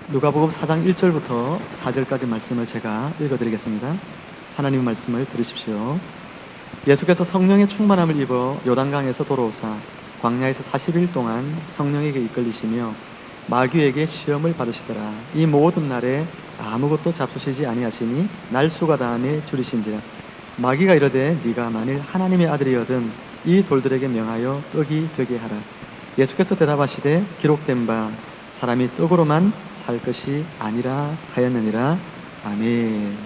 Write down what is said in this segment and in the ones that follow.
누가복음 4장 1절부터 4절까지 말씀을 제가 읽어드리겠습니다. 하나님의 말씀을 들으십시오. 예수께서 성령의 충만함을 입어 요단강에서 돌아오사 광야에서 40일 동안 성령에게 이끌리시며 마귀에게 시험을 받으시더라. 이 모든 날에 아무것도 잡수시지 아니하시니 날수가 다함에 줄이신지라. 마귀가 이르되 네가 만일 하나님의 아들이거든 이 돌들에게 명하여 떡이 되게 하라. 예수께서 대답하시되 기록된 바 사람이 떡으로만 살 것이 아니라 하였느니라. 아멘.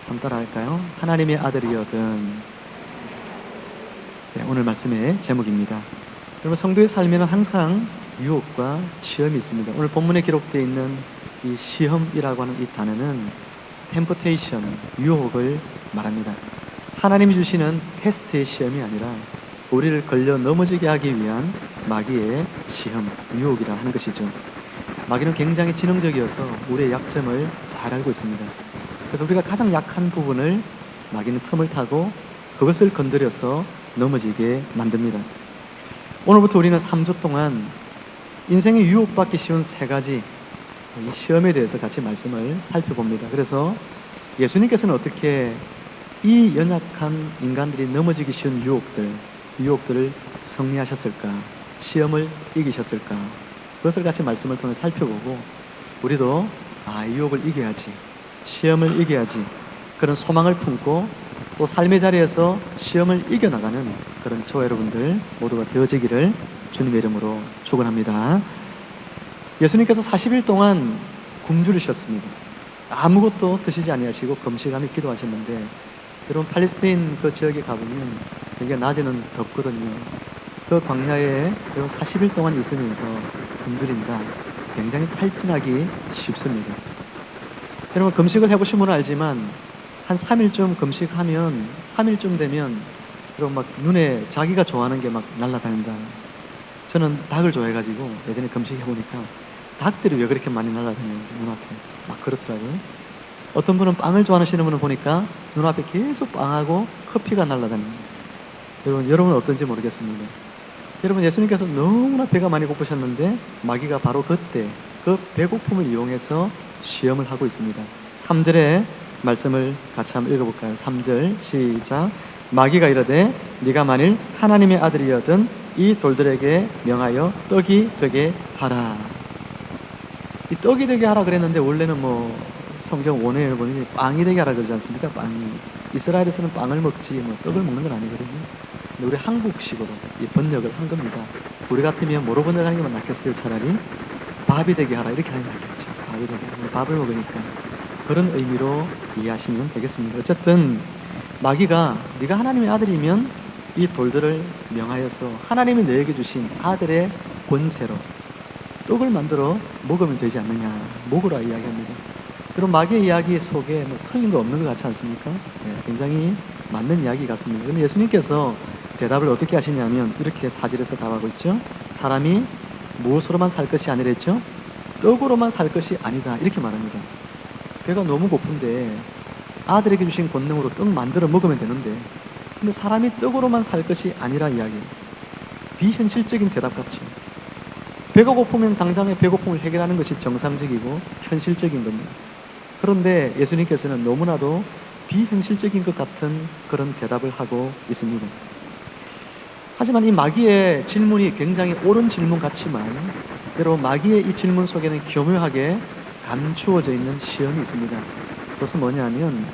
한번 따라 할까요? 하나님의 아들이거든. 네, 오늘 말씀의 제목입니다. 여러분, 성도의 삶에는 항상 유혹과 시험이 있습니다. 오늘 본문에 기록되어 있는 이 시험이라고 하는 이 단어는 temptation, 유혹을 말합니다. 하나님이 주시는 테스트의 시험이 아니라 우리를 걸려 넘어지게 하기 위한 마귀의 시험, 유혹이라 하는 것이죠. 마귀는 굉장히 지능적이어서 우리의 약점을 잘 알고 있습니다. 그래서 우리가 가장 약한 부분을 마귀는 틈을 타고 그것을 건드려서 넘어지게 만듭니다. 오늘부터 우리는 3주 동안 인생에 유혹받기 쉬운 3가지 이 시험에 대해서 같이 말씀을 살펴봅니다. 그래서 예수님께서는 어떻게 이 연약한 인간들이 넘어지기 쉬운 유혹들을 승리하셨을까? 시험을 이기셨을까? 그것을 같이 말씀을 통해 살펴보고 우리도 이 유혹을 이겨야지, 시험을 이겨야지, 그런 소망을 품고 또 삶의 자리에서 시험을 이겨나가는 그런 저와 여러분들 모두가 되어지기를 주님의 이름으로 축원합니다. 예수님께서 40일 동안 굶주리셨습니다. 아무것도 드시지 아니하시고 금식하며 기도하셨는데, 여러분 팔레스타인 그 지역에 가보면 굉장히 낮에는 덥거든요. 그 광야에 여러분 40일 동안 있으면서 굶주린다. 굉장히 탈진하기 쉽습니다. 여러분 금식을 해보신 분은 알지만 한 3일쯤 금식하면 3일쯤 되면 여러분 막 눈에 자기가 좋아하는 게 막 날아다닌다. 저는 닭을 좋아해가지고 예전에 금식해보니까 닭들이 왜 그렇게 많이 날아다니는지 눈앞에 막 그렇더라고요. 어떤 분은 빵을 좋아하시는 분을 보니까 눈앞에 계속 빵하고 커피가 날아다닙니다. 여러분은 어떤지 모르겠습니다. 여러분, 예수님께서 너무나 배가 많이 고프셨는데 마귀가 바로 그때 그 배고픔을 이용해서 시험을 하고 있습니다. 3절의 말씀을 같이 한번 읽어볼까요? 3절 시작. 마귀가 이르되 네가 만일 하나님의 아들이거든 이 돌들에게 명하여 떡이 되게 하라. 이 떡이 되게 하라 그랬는데 원래는 성경 원어에 보니 빵이 되게 하라 그러지 않습니까? 빵이. 이스라엘에서는 빵을 먹지 떡을 먹는 건 아니거든요. 근데 우리 한국식으로 이 번역을 한 겁니다. 우리 같으면 뭐로 번역하는 게 낫겠어요? 차라리 밥이 되게 하라 이렇게 하는 게 낫겠죠. 밥이 되게 하라. 밥을 먹으니까 그런 의미로 이해하시면 되겠습니다. 어쨌든 마귀가 네가 하나님의 아들이면 이 돌들을 명하여서 하나님이 너에게 주신 아들의 권세로 떡을 만들어 먹으면 되지 않느냐, 먹으라 이야기합니다. 그럼 마귀의 이야기 속에 틀린 거 없는 것 같지 않습니까? 네, 굉장히 맞는 이야기 같습니다. 그런데 예수님께서 대답을 어떻게 하시냐면 이렇게 4절에서 답하고 있죠. 사람이 무엇으로만 살 것이 아니랬죠? 떡으로만 살 것이 아니다 이렇게 말합니다. 배가 너무 고픈데 아들에게 주신 권능으로 떡 만들어 먹으면 되는데, 근데 사람이 떡으로만 살 것이 아니라 이야기. 비현실적인 대답 같죠. 배가 고프면 당장의 배고픔을 해결하는 것이 정상적이고 현실적인 겁니다. 그런데 예수님께서는 너무나도 비현실적인 것 같은 그런 대답을 하고 있습니다. 하지만 이 마귀의 질문이 굉장히 옳은 질문 같지만 여러분, 마귀의 이 질문 속에는 교묘하게 감추어져 있는 시험이 있습니다. 그것은 뭐냐면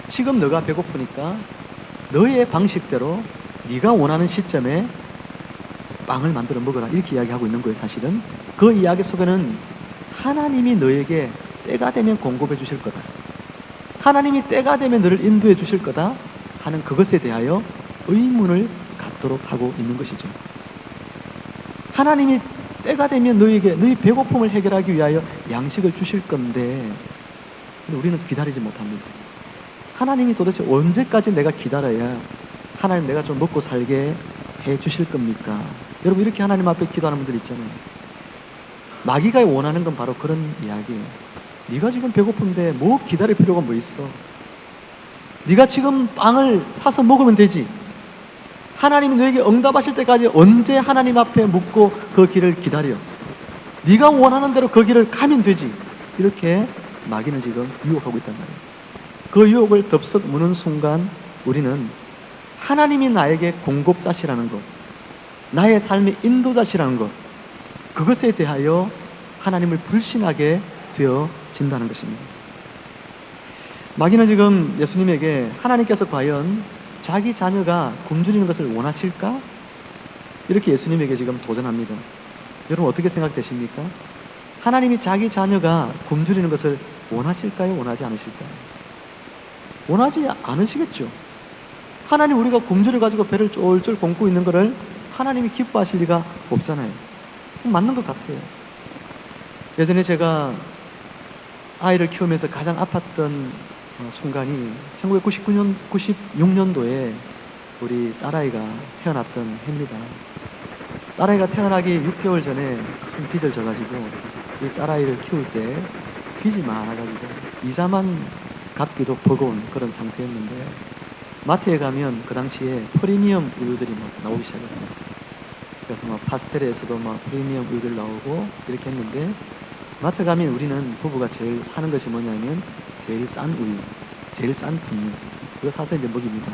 지금 너가 배고프니까 너의 방식대로 네가 원하는 시점에 빵을 만들어 먹어라 이렇게 이야기하고 있는 거예요. 사실은 그 이야기 속에는 하나님이 너에게 때가 되면 공급해 주실 거다, 하나님이 때가 되면 너를 인도해 주실 거다 하는 그것에 대하여 의문을 갖도록 하고 있는 것이죠. 하나님이 때가 되면 너에게 너희 배고픔을 해결하기 위하여 양식을 주실 건데 우리는 기다리지 못합니다. 하나님이 도대체 언제까지 내가 기다려야 하나님 내가 좀 먹고 살게 해 주실 겁니까? 여러분, 이렇게 하나님 앞에 기도하는 분들 있잖아요. 마귀가 원하는 건 바로 그런 이야기예요. 네가 지금 배고픈데 뭐 기다릴 필요가 뭐 있어? 네가 지금 빵을 사서 먹으면 되지. 하나님이 너에게 응답하실 때까지 언제 하나님 앞에 묻고 그 길을 기다려? 네가 원하는 대로 그 길을 가면 되지. 이렇게 마귀는 지금 유혹하고 있단 말이에요. 그 유혹을 덥석 무는 순간 우리는 하나님이 나에게 공급자시라는 것, 나의 삶의 인도자시라는 것, 그것에 대하여 하나님을 불신하게 되어진다는 것입니다. 마귀는 지금 예수님에게 하나님께서 과연 자기 자녀가 굶주리는 것을 원하실까? 이렇게 예수님에게 지금 도전합니다. 여러분 어떻게 생각되십니까? 하나님이 자기 자녀가 굶주리는 것을 원하실까요? 원하지 않으실까요? 원하지 않으시겠죠. 하나님 우리가 굶주려가지고 배를 쫄쫄 굶고 있는 것을 하나님이 기뻐하실 리가 없잖아요. 맞는 것 같아요. 예전에 제가 아이를 키우면서 가장 아팠던 순간이 96년도에 우리 딸아이가 태어났던 해입니다. 딸아이가 태어나기 6개월 전에 큰 빚을 져가지고 이 딸아이를 키울 때 빚이 많아가지고 이자만 갚기도 버거운 그런 상태였는데, 마트에 가면 그 당시에 프리미엄 우유들이 막 나오기 시작했어요. 그래서 막 파스텔에서도 막 프리미엄 우유들 나오고 이렇게 했는데, 마트 가면 우리는 부부가 제일 사는 것이 뭐냐면 제일 싼 우유, 제일 싼 분유, 그거 사서 이제 먹입니다.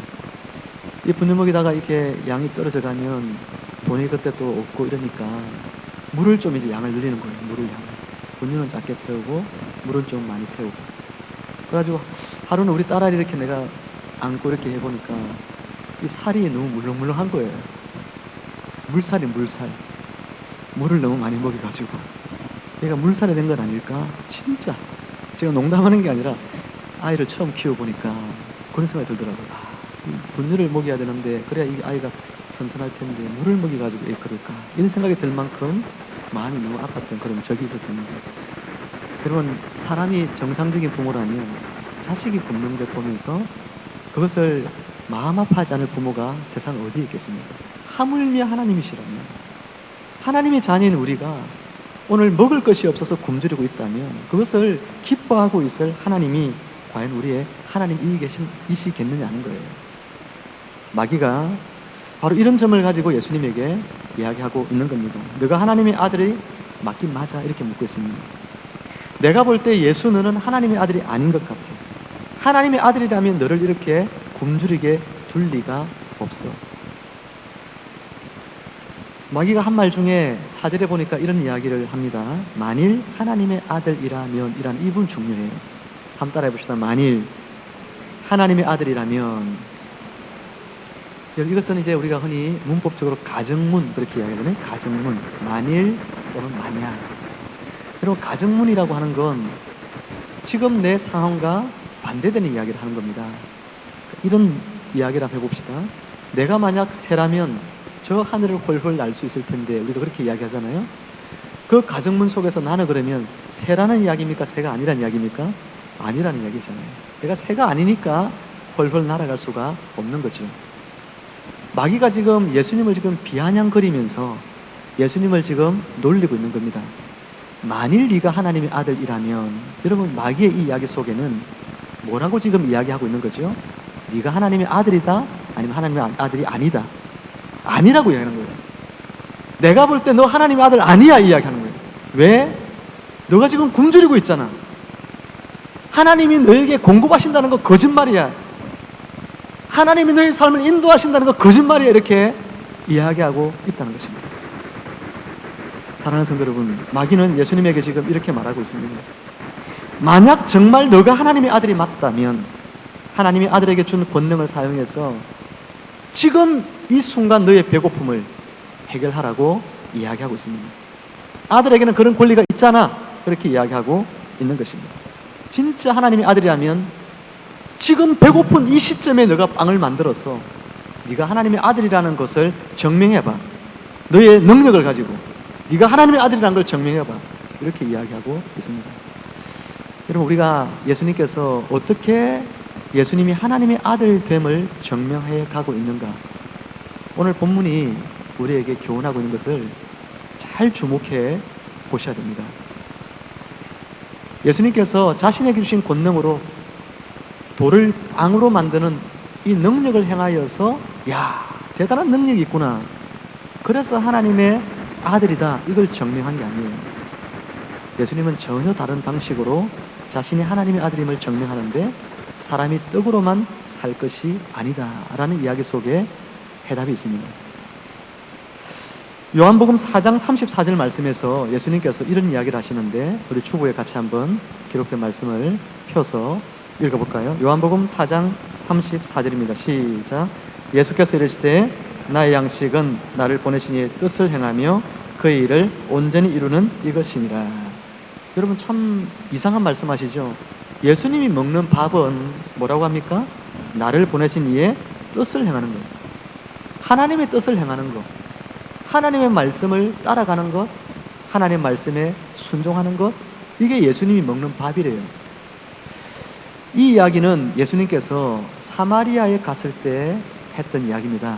이 분유 먹이다가 이렇게 양이 떨어져 가면 돈이 그때 또 없고 이러니까 물을 좀 이제 양을 늘리는 거예요. 물을 양. 분유는 작게 태우고 물은 좀 많이 태우고. 그래가지고 하루는 우리 딸아이 이렇게 내가 안고 이렇게 해보니까 이 살이 너무 물렁물렁한 거예요. 물살. 물을 너무 많이 먹여가지고 얘가 물살이 된 건 아닐까? 진짜 제가 농담하는 게 아니라 아이를 처음 키워보니까 그런 생각이 들더라고요. 분유를 먹여야 되는데 그래야 이 아이가 튼튼할 텐데 물을 먹여가지고 왜 그럴까? 이런 생각이 들 만큼 마음이 너무 아팠던 그런 적이 있었습니다. 여러분, 사람이 정상적인 부모라면 자식이 굶는 걸 보면서 그것을 마음 아파하지 않을 부모가 세상 어디에 있겠습니까? 하물며 하나님이시라면, 하나님의 자녀인 우리가 오늘 먹을 것이 없어서 굶주리고 있다면 그것을 기뻐하고 있을 하나님이 과연 우리의 하나님이시겠느냐는 거예요. 마귀가 바로 이런 점을 가지고 예수님에게 이야기하고 있는 겁니다. 너가 하나님의 아들이 맞긴 맞아? 이렇게 묻고 있습니다. 내가 볼 때 예수 너는 하나님의 아들이 아닌 것 같아. 하나님의 아들이라면 너를 이렇게 굶주리게 둘 리가 없어. 마귀가 한 말 중에 4절에 보니까 이런 이야기를 합니다. 만일 하나님의 아들이라면, 이란 이 부분 중요해요. 한번 따라해 봅시다. 만일 하나님의 아들이라면, 이것은 이제 우리가 흔히 문법적으로 가정문 그렇게 이야기하잖아요. 가정문, 만일 또는 만약. 여러분, 가정문이라고 하는 건 지금 내 상황과 반대되는 이야기를 하는 겁니다. 이런 이야기를 한번 해봅시다. 내가 만약 새라면 저 하늘을 홀홀 날 수 있을 텐데, 우리가 그렇게 이야기하잖아요. 그 가정문 속에서 나는 그러면 새라는 이야기입니까? 새가 아니라는 이야기입니까? 아니라는 이야기잖아요. 내가 새가 아니니까 홀홀 날아갈 수가 없는 거죠. 마귀가 지금 예수님을 지금 비아냥거리면서 예수님을 지금 놀리고 있는 겁니다. 만일 네가 하나님의 아들이라면, 여러분, 마귀의 이 이야기 속에는 뭐라고 지금 이야기하고 있는 거죠? 네가 하나님의 아들이다? 아니면 하나님의 아들이 아니다? 아니라고 이야기하는 거예요. 내가 볼 때 너 하나님의 아들 아니야, 이 이야기하는 거예요. 왜? 너가 지금 굶주리고 있잖아. 하나님이 너에게 공급하신다는 거 거짓말이야. 하나님이 너의 삶을 인도하신다는 거 거짓말이야. 이렇게 이야기하고 있다는 것입니다. 사랑하는 성도 여러분, 마귀는 예수님에게 지금 이렇게 말하고 있습니다. 만약 정말 너가 하나님의 아들이 맞다면 하나님의 아들에게 준 권능을 사용해서 지금 이 순간 너의 배고픔을 해결하라고 이야기하고 있습니다. 아들에게는 그런 권리가 있잖아. 그렇게 이야기하고 있는 것입니다. 진짜 하나님의 아들이라면 지금 배고픈 이 시점에 너가 빵을 만들어서 네가 하나님의 아들이라는 것을 증명해봐. 너의 능력을 가지고 네가 하나님의 아들이라는 걸 증명해봐. 이렇게 이야기하고 있습니다. 여러분, 우리가 예수님께서 어떻게 예수님이 하나님의 아들됨을 증명해 가고 있는가, 오늘 본문이 우리에게 교훈하고 있는 것을 잘 주목해 보셔야 됩니다. 예수님께서 자신에게 주신 권능으로 돌을 빵으로 만드는 이 능력을 행하여서 야, 대단한 능력이 있구나, 그래서 하나님의 아들이다, 이걸 증명한 게 아니에요. 예수님은 전혀 다른 방식으로 자신이 하나님의 아들임을 증명하는데 사람이 떡으로만 살 것이 아니다 라는 이야기 속에 해답이 있습니다. 요한복음 4장 34절 말씀에서 예수님께서 이런 이야기를 하시는데 우리 추구에 같이 한번 기록된 말씀을 펴서 읽어볼까요? 요한복음 4장 34절입니다. 시작. 예수께서 이르시되 나의 양식은 나를 보내신 이의 뜻을 행하며 그의 일을 온전히 이루는 이것이니라. 여러분 참 이상한 말씀하시죠? 예수님이 먹는 밥은 뭐라고 합니까? 나를 보내신 이의 뜻을 행하는 것, 하나님의 뜻을 행하는 것, 하나님의 말씀을 따라가는 것, 하나님의 말씀에 순종하는 것, 이게 예수님이 먹는 밥이래요. 이 이야기는 예수님께서 사마리아에 갔을 때 했던 이야기입니다.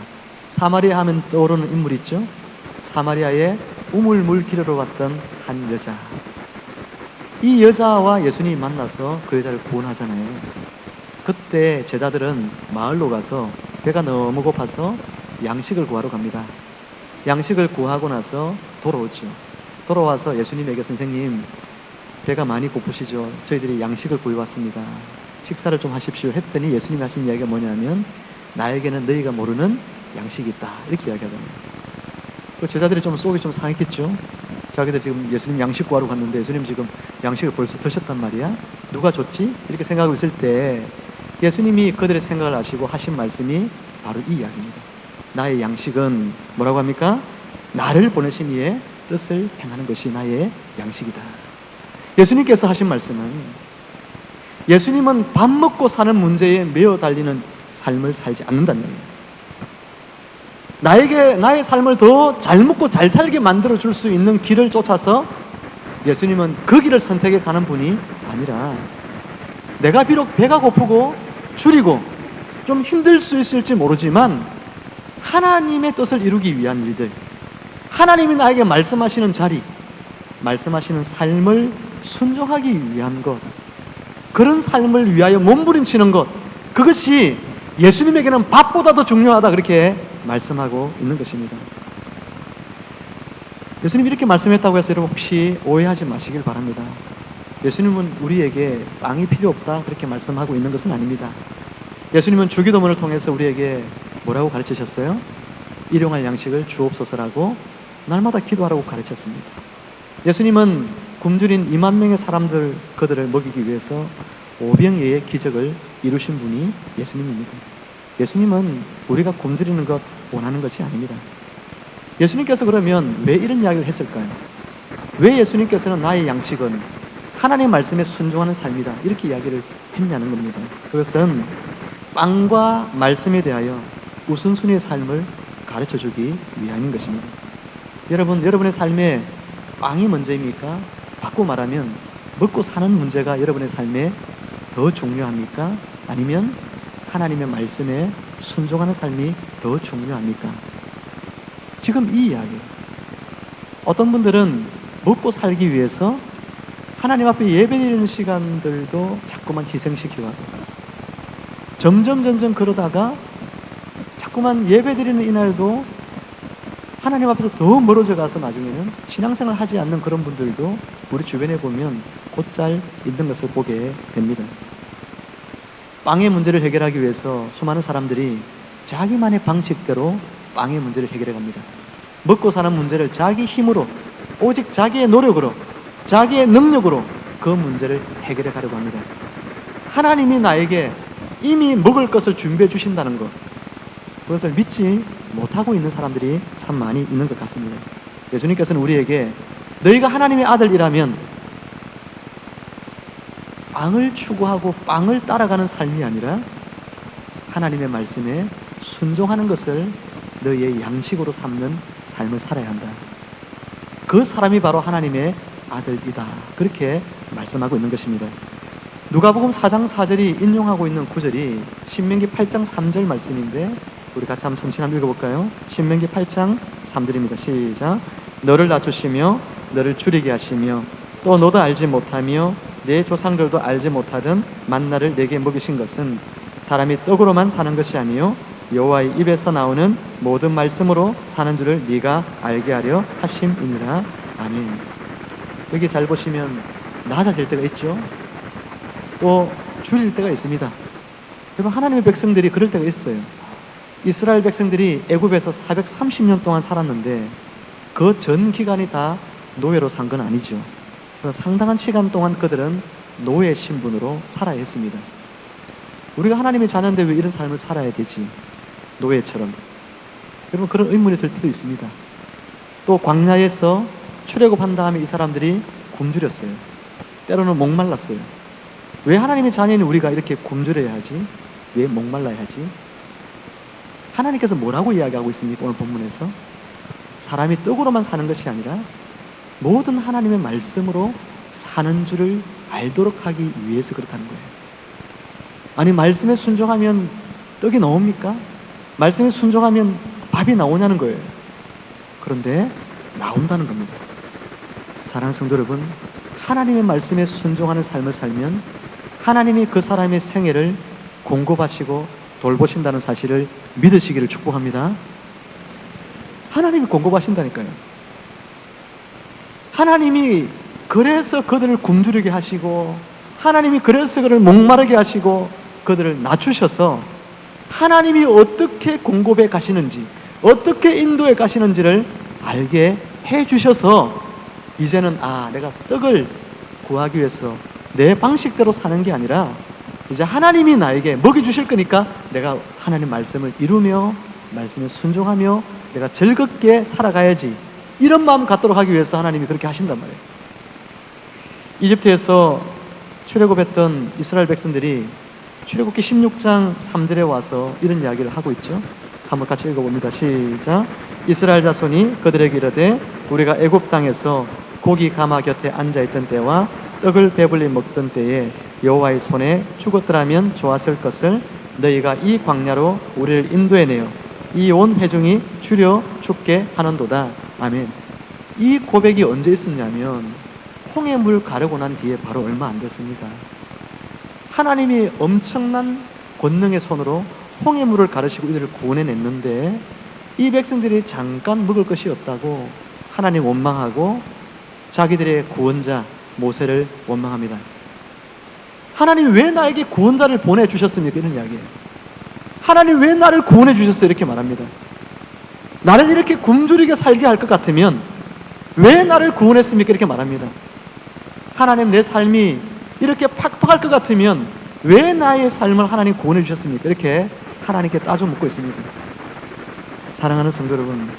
사마리아 하면 떠오르는 인물 있죠? 사마리아에 우물물 기르러 왔던 한 여자. 이 여자와 예수님이 만나서 그 여자를 구원하잖아요. 그때 제자들은 마을로 가서 배가 너무 고파서 양식을 구하러 갑니다. 양식을 구하고 나서 돌아오죠. 돌아와서 예수님에게 선생님, 배가 많이 고프시죠? 저희들이 양식을 구해왔습니다. 식사를 좀 하십시오 했더니 예수님이 하신 이야기가 뭐냐면 나에게는 너희가 모르는 양식이 있다 이렇게 이야기하잖아요. 그 제자들이 좀 속이 좀 상했겠죠. 자기들 지금 예수님 양식 구하러 갔는데 예수님 지금 양식을 벌써 드셨단 말이야. 누가 줬지? 이렇게 생각하고 있을 때 예수님이 그들의 생각을 아시고 하신 말씀이 바로 이 이야기입니다. 나의 양식은 뭐라고 합니까? 나를 보내신 이의 뜻을 행하는 것이 나의 양식이다. 예수님께서 하신 말씀은 예수님은 밥 먹고 사는 문제에 매어 달리는 삶을 살지 않는다는 얘기예요. 나의 삶을 더 잘 먹고 잘 살게 만들어 줄 수 있는 길을 쫓아서 예수님은 그 길을 선택해 가는 분이 아니라 내가 비록 배가 고프고 줄이고 좀 힘들 수 있을지 모르지만 하나님의 뜻을 이루기 위한 일들, 하나님이 나에게 말씀하시는 자리, 말씀하시는 삶을 순종하기 위한 것, 그런 삶을 위하여 몸부림치는 것, 그것이 예수님에게는 밥보다 더 중요하다 그렇게 말씀하고 있는 것입니다. 예수님이 이렇게 말씀했다고 해서 여러분 혹시 오해하지 마시길 바랍니다. 예수님은 우리에게 빵이 필요 없다 그렇게 말씀하고 있는 것은 아닙니다. 예수님은 주기도문을 통해서 우리에게 뭐라고 가르치셨어요? 일용할 양식을 주옵소서라고 날마다 기도하라고 가르쳤습니다. 예수님은 굶주린 2만 명의 사람들 그들을 먹이기 위해서 오병이어의 기적을 이루신 분이 예수님입니다. 예수님은 우리가 굶주리는 것 원하는 것이 아닙니다. 예수님께서 그러면 왜 이런 이야기를 했을까요? 왜 예수님께서는 나의 양식은 하나님의 말씀에 순종하는 삶이다 이렇게 이야기를 했냐는 겁니다. 그것은 빵과 말씀에 대하여 우선순위의 삶을 가르쳐주기 위함인 것입니다. 여러분의 삶에 빵이 먼저입니까? 바꿔 말하면 먹고 사는 문제가 여러분의 삶에 더 중요합니까? 아니면 하나님의 말씀에 순종하는 삶이 더 중요합니까? 지금 이 이야기, 어떤 분들은 먹고 살기 위해서 하나님 앞에 예배드리는 시간들도 자꾸만 희생시키고 하고 점점 그러다가 자꾸만 예배드리는 이날도 하나님 앞에서 더 멀어져 가서 나중에는 신앙생활 하지 않는 그런 분들도 우리 주변에 보면 곧잘 있는 것을 보게 됩니다. 빵의 문제를 해결하기 위해서 수많은 사람들이 자기만의 방식대로 빵의 문제를 해결해 갑니다. 먹고 사는 문제를 자기 힘으로, 오직 자기의 노력으로, 자기의 능력으로 그 문제를 해결해 가려고 합니다. 하나님이 나에게 이미 먹을 것을 준비해 주신다는 것, 그것을 믿지 못하고 있는 사람들이 참 많이 있는 것 같습니다. 예수님께서는 우리에게 너희가 하나님의 아들이라면 빵을 추구하고 빵을 따라가는 삶이 아니라 하나님의 말씀에 순종하는 것을 너희의 양식으로 삼는 삶을 살아야 한다. 그 사람이 바로 하나님의 아들이다. 그렇게 말씀하고 있는 것입니다. 누가복음 4장 4절이 인용하고 있는 구절이 신명기 8장 3절 말씀인데 우리 같이 한번 천천히 한번 읽어볼까요? 신명기 8장 3절입니다. 시작. 너를 낮추시며 너를 줄이게 하시며 또 너도 알지 못하며 내 조상들도 알지 못하던 만나를 내게 먹이신 것은 사람이 떡으로만 사는 것이 아니요 여호와의 입에서 나오는 모든 말씀으로 사는 줄을 네가 알게 하려 하심이니라. 아멘. 여기 잘 보시면 낮아질 때가 있죠. 또 줄일 때가 있습니다. 여러분, 하나님의 백성들이 그럴 때가 있어요. 이스라엘 백성들이 애굽에서 430년 동안 살았는데 그 전 기간이 다 노예로 산 건 아니죠. 상당한 시간 동안 그들은 노예 신분으로 살아야 했습니다. 우리가 하나님의 자녀인데 왜 이런 삶을 살아야 되지? 노예처럼. 여러분, 그런 의문이 들 때도 있습니다. 또 광야에서 출애굽한 다음에 이 사람들이 굶주렸어요. 때로는 목말랐어요. 왜 하나님의 자녀인 우리가 이렇게 굶주려야 하지? 왜 목말라야 하지? 하나님께서 뭐라고 이야기하고 있습니까? 오늘 본문에서 사람이 떡으로만 사는 것이 아니라 모든 하나님의 말씀으로 사는 줄을 알도록 하기 위해서 그렇다는 거예요. 아니, 말씀에 순종하면 떡이 나옵니까? 말씀에 순종하면 밥이 나오냐는 거예요. 그런데 나온다는 겁니다. 사랑하는 성도 여러분, 하나님의 말씀에 순종하는 삶을 살면 하나님이 그 사람의 생애를 공급하시고 돌보신다는 사실을 믿으시기를 축복합니다. 하나님이 공급하신다니까요. 하나님이 그래서 그들을 굶주리게 하시고, 하나님이 그래서 그들을 목마르게 하시고 그들을 낮추셔서 하나님이 어떻게 공급해 가시는지, 어떻게 인도해 가시는지를 알게 해 주셔서 이제는 내가 떡을 구하기 위해서 내 방식대로 사는 게 아니라 이제 하나님이 나에게 먹여 주실 거니까 내가 하나님 말씀을 이루며 말씀에 순종하며 내가 즐겁게 살아가야지, 이런 마음 갖도록 하기 위해서 하나님이 그렇게 하신단 말이에요. 이집트에서 출애굽했던 이스라엘 백성들이 출애굽기 16장 3절에 와서 이런 이야기를 하고 있죠. 한번 같이 읽어봅니다. 시작. 이스라엘 자손이 그들에게 이르되 우리가 애굽 땅에서 고기 가마 곁에 앉아있던 때와 떡을 배불리 먹던 때에 여호와의 손에 죽었더라면 좋았을 것을 너희가 이 광야로 우리를 인도해내어 이 온 회중이 주려 죽게 하는도다. 아멘. 이 고백이 언제 있었냐면 홍해물 가르고 난 뒤에 바로 얼마 안 됐습니다. 하나님이 엄청난 권능의 손으로 홍해물을 가르시고 이들을 구원해냈는데 이 백성들이 잠깐 먹을 것이 없다고 하나님 원망하고 자기들의 구원자 모세를 원망합니다. 하나님이 왜 나에게 구원자를 보내주셨습니까? 이런 이야기예요. 하나님 왜 나를 구원해 주셨어요? 이렇게 말합니다. 나를 이렇게 굶주리게 살게 할 것 같으면 왜 나를 구원했습니까? 이렇게 말합니다. 하나님, 내 삶이 이렇게 팍팍할 것 같으면 왜 나의 삶을 하나님 구원해 주셨습니까? 이렇게 하나님께 따져 묻고 있습니다. 사랑하는 성도 여러분,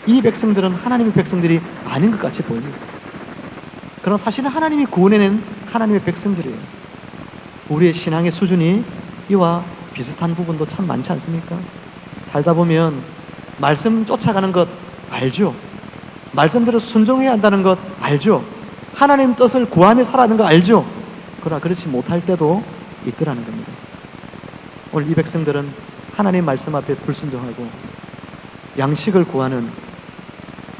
이 백성들은 하나님의 백성들이 아닌 것 같이 보입니다. 그러나 사실은 하나님이 구원해낸 하나님의 백성들이에요. 우리의 신앙의 수준이 이와 비슷한 부분도 참 많지 않습니까? 살다 보면 말씀 쫓아가는 것 알죠? 말씀대로 순종해야 한다는 것 알죠? 하나님 뜻을 구하며 살아가는 거 알죠? 그러나 그렇지 못할 때도 있더라는 겁니다. 오늘 이 백성들은 하나님 말씀 앞에 불순종하고 양식을 구하는,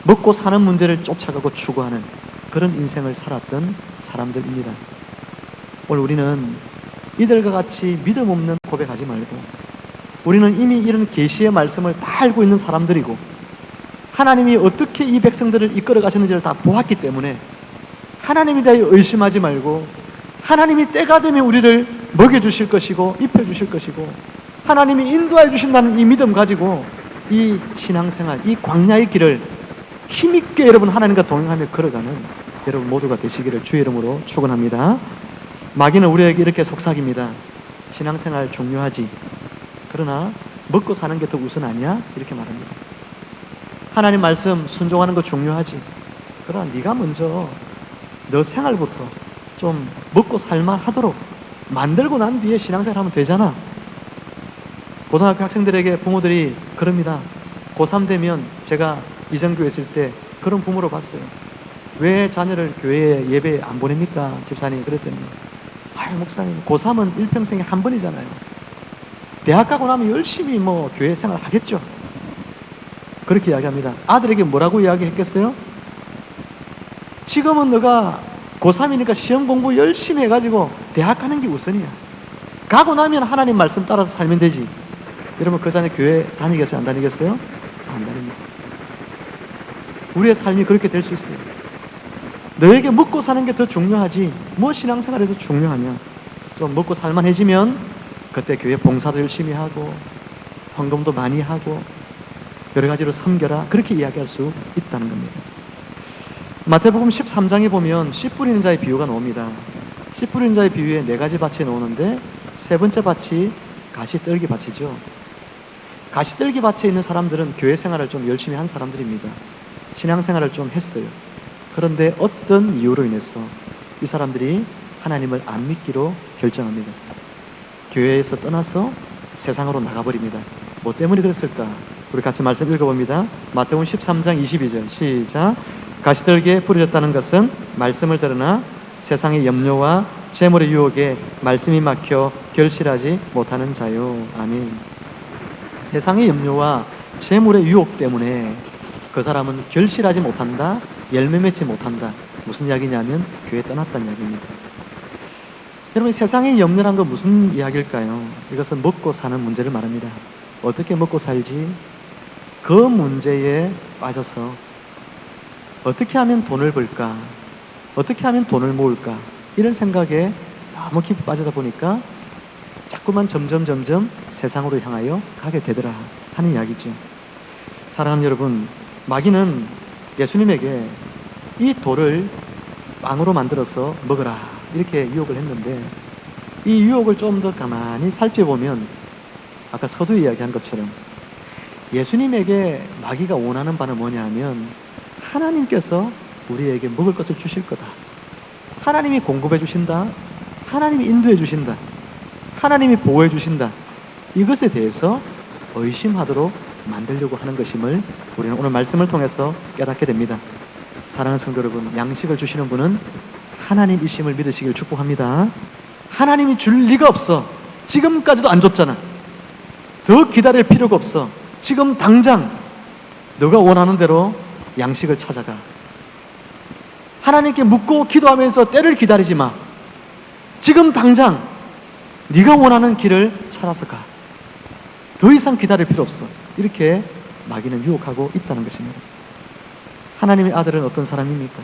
먹고 사는 문제를 쫓아가고 추구하는 그런 인생을 살았던 사람들입니다. 오늘 우리는 이들과 같이 믿음 없는 고백하지 말고, 우리는 이미 이런 계시의 말씀을 다 알고 있는 사람들이고 하나님이 어떻게 이 백성들을 이끌어 가시는지를 다 보았기 때문에 하나님에 대하여 의심하지 말고, 하나님이 때가 되면 우리를 먹여주실 것이고 입혀주실 것이고 하나님이 인도해 주신다는 이 믿음 가지고 이 신앙생활, 이 광야의 길을 힘있게 여러분 하나님과 동행하며 걸어가는 여러분 모두가 되시기를 주의 이름으로 축원합니다. 마귀는 우리에게 이렇게 속삭입니다. 신앙생활 중요하지, 그러나 먹고 사는 게 더 우선 아니야? 이렇게 말합니다. 하나님 말씀 순종하는 거 중요하지, 그러나 네가 먼저 너 생활부터 좀 먹고 살만 하도록 만들고 난 뒤에 신앙생활 하면 되잖아. 고등학교 학생들에게 부모들이 그럽니다. 고3 되면 제가 이전교회 있을 때 그런 부모를 봤어요. 왜 자녀를 교회에 예배 안 보냅니까? 집사님. 그랬더니 목사님, 고3은 일평생에 한 번이잖아요. 대학 가고 나면 열심히 교회 생활 하겠죠. 그렇게 이야기합니다. 아들에게 뭐라고 이야기했겠어요? 지금은 너가 고3이니까 시험 공부 열심히 해가지고 대학 가는 게 우선이야. 가고 나면 하나님 말씀 따라서 살면 되지. 여러분, 그 자녀 교회 다니겠어요? 안 다니겠어요? 안 다닙니다. 우리의 삶이 그렇게 될 수 있어요. 너에게 먹고 사는 게 더 중요하지 뭐 신앙생활이 더 중요하냐. 좀 먹고 살만해지면 그때 교회 봉사도 열심히 하고 헌금도 많이 하고 여러 가지로 섬겨라, 그렇게 이야기할 수 있다는 겁니다. 마태복음 13장에 보면 씨 뿌리는 자의 비유가 나옵니다. 씨 뿌리는 자의 비유에 4가지 밭이 나오는데 세 번째 밭이 가시떨기 밭이죠. 가시떨기 밭에 있는 사람들은 교회 생활을 좀 열심히 한 사람들입니다. 신앙생활을 좀 했어요. 그런데 어떤 이유로 인해서 이 사람들이 하나님을 안 믿기로 결정합니다. 교회에서 떠나서 세상으로 나가버립니다. 뭐 때문에 그랬을까? 우리 같이 말씀 읽어봅니다. 마태복음 13장 22절 시작. 가시떨기에 뿌려졌다는 것은 말씀을 들으나 세상의 염려와 재물의 유혹에 말씀이 막혀 결실하지 못하는 자요. 아멘. 세상의 염려와 재물의 유혹 때문에 그 사람은 결실하지 못한다, 열매 맺지 못한다. 무슨 이야기냐면 교회 떠났다는 이야기입니다. 여러분, 세상의 염려란 건 무슨 이야기일까요? 이것은 먹고 사는 문제를 말합니다. 어떻게 먹고 살지? 그 문제에 빠져서 어떻게 하면 돈을 벌까? 어떻게 하면 돈을 모을까? 이런 생각에 너무 깊이 빠지다 보니까 자꾸만 점점 세상으로 향하여 가게 되더라 하는 이야기죠. 사랑하는 여러분, 마귀는 예수님에게 이 돌을 빵으로 만들어서 먹으라 이렇게 유혹을 했는데, 이 유혹을 좀 더 가만히 살펴보면 아까 서두에 이야기한 것처럼 예수님에게 마귀가 원하는 바는 뭐냐 하면 하나님께서 우리에게 먹을 것을 주실 거다, 하나님이 공급해 주신다, 하나님이 인도해 주신다, 하나님이 보호해 주신다, 이것에 대해서 의심하도록 만들려고 하는 것임을 우리는 오늘 말씀을 통해서 깨닫게 됩니다. 사랑하는 성도 여러분, 양식을 주시는 분은 하나님이심을 믿으시길 축복합니다. 하나님이 줄 리가 없어. 지금까지도 안 줬잖아. 더 기다릴 필요가 없어. 지금 당장 너가 원하는 대로 양식을 찾아가. 하나님께 묻고 기도하면서 때를 기다리지 마. 지금 당장 네가 원하는 길을 찾아서 가. 더 이상 기다릴 필요 없어. 이렇게 마귀는 유혹하고 있다는 것입니다. 하나님의 아들은 어떤 사람입니까?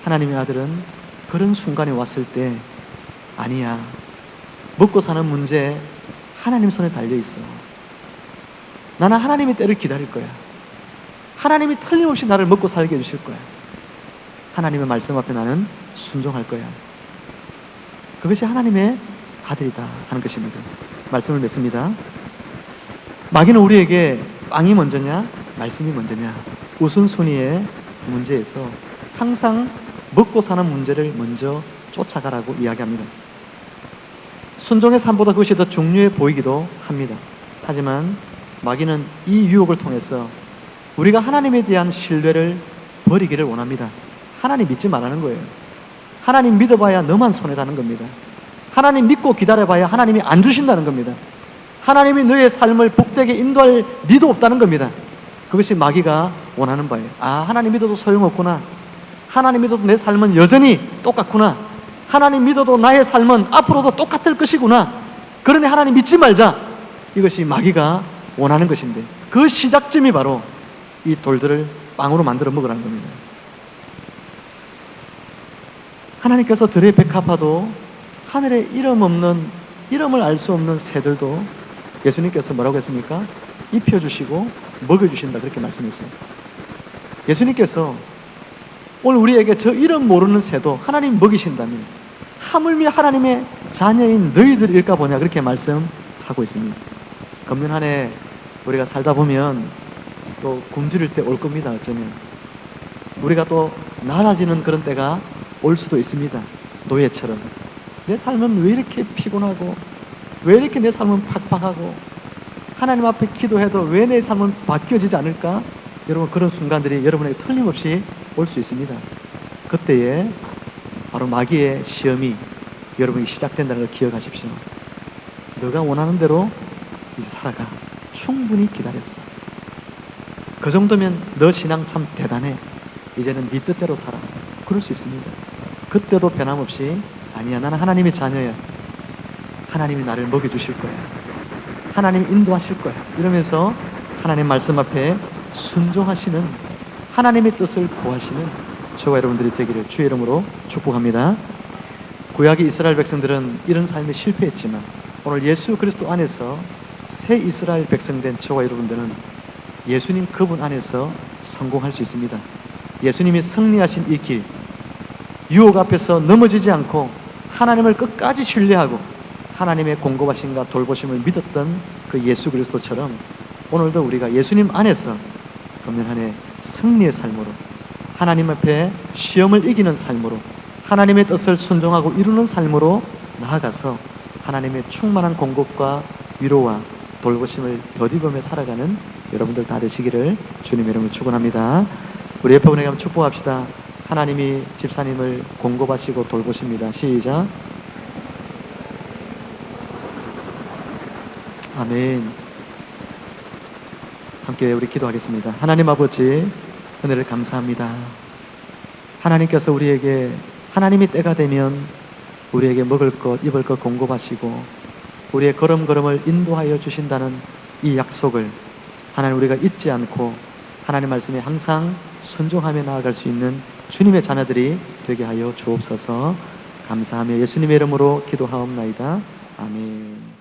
하나님의 아들은 그런 순간이 왔을 때 아니야, 먹고 사는 문제 하나님 손에 달려있어. 나는 하나님의 때를 기다릴 거야. 하나님이 틀림없이 나를 먹고 살게 해주실 거야. 하나님의 말씀 앞에 나는 순종할 거야. 그것이 하나님의 아들이다 하는 것입니다. 말씀을 맺습니다. 마귀는 우리에게 빵이 먼저냐 말씀이 먼저냐 우선순위의 문제에서 항상 먹고 사는 문제를 먼저 쫓아가라고 이야기합니다. 순종의 삶보다 그것이 더 중요해 보이기도 합니다. 하지만 마귀는 이 유혹을 통해서 우리가 하나님에 대한 신뢰를 버리기를 원합니다. 하나님 믿지 말라는 거예요. 하나님 믿어봐야 너만 손해라는 겁니다. 하나님 믿고 기다려봐야 하나님이 안 주신다는 겁니다. 하나님이 너의 삶을 복되게 인도할 리도 없다는 겁니다. 그것이 마귀가 원하는 바예요. 아, 하나님 믿어도 소용없구나. 하나님 믿어도 내 삶은 여전히 똑같구나. 하나님 믿어도 나의 삶은 앞으로도 똑같을 것이구나. 그러니 하나님 믿지 말자. 이것이 마귀가 원하는 것인데, 그 시작점이 바로 이 돌들을 빵으로 만들어 먹으라는 겁니다. 하나님께서 들의 백합화도 하늘에 이름을 알 수 없는 새들도 예수님께서 뭐라고 했습니까? 입혀주시고 먹여주신다, 그렇게 말씀했어요. 예수님께서 오늘 우리에게 저 이름 모르는 새도 하나님 먹이신다면 하물며 하나님의 자녀인 너희들일까 보냐, 그렇게 말씀하고 있습니다. 금년 한 해 우리가 살다 보면 또 굶주릴 때 올 겁니다. 어쩌면 우리가 또 낮아지는 그런 때가 올 수도 있습니다. 노예처럼 내 삶은 왜 이렇게 피곤하고, 왜 이렇게 내 삶은 팍팍하고, 하나님 앞에 기도해도 왜 내 삶은 바뀌어지지 않을까? 여러분, 그런 순간들이 여러분에게 틀림없이 올 수 있습니다. 그때에 바로 마귀의 시험이 여러분이 시작된다는 걸 기억하십시오. 너가 원하는 대로 이제 살아가. 충분히 기다렸어. 그 정도면 너 신앙 참 대단해. 이제는 네 뜻대로 살아. 그럴 수 있습니다. 그때도 변함없이 아니야, 나는 하나님의 자녀야. 하나님이 나를 먹여주실 거야. 하나님이 인도하실 거야. 이러면서 하나님 말씀 앞에 순종하시는, 하나님의 뜻을 구하시는 저와 여러분들이 되기를 주의 이름으로 축복합니다. 구약의 이스라엘 백성들은 이런 삶에 실패했지만 오늘 예수 그리스도 안에서 새 이스라엘 백성 된 저와 여러분들은 예수님 그분 안에서 성공할 수 있습니다. 예수님이 승리하신 이 길, 유혹 앞에서 넘어지지 않고 하나님을 끝까지 신뢰하고 하나님의 공급하심과 돌보심을 믿었던 그 예수 그리스도처럼 오늘도 우리가 예수님 안에서 금년 한 해 승리의 삶으로, 하나님 앞에 시험을 이기는 삶으로, 하나님의 뜻을 순종하고 이루는 삶으로 나아가서 하나님의 충만한 공급과 위로와 돌보심을 덧입으며 살아가는 여러분들 다 되시기를 주님의 이름으로 축원합니다. 우리 옆에 분에게 한번 축복합시다. 하나님이 집사님을 공급하시고 돌보십니다. 시작. 아멘. 함께 우리 기도하겠습니다. 하나님 아버지, 은혜를 감사합니다. 하나님께서 우리에게 하나님이 때가 되면 우리에게 먹을 것, 입을 것 공급하시고 우리의 걸음걸음을 인도하여 주신다는 이 약속을 하나님 우리가 잊지 않고 하나님 말씀에 항상 순종하며 나아갈 수 있는 주님의 자녀들이 되게 하여 주옵소서. 감사하며 예수님의 이름으로 기도하옵나이다. 아멘.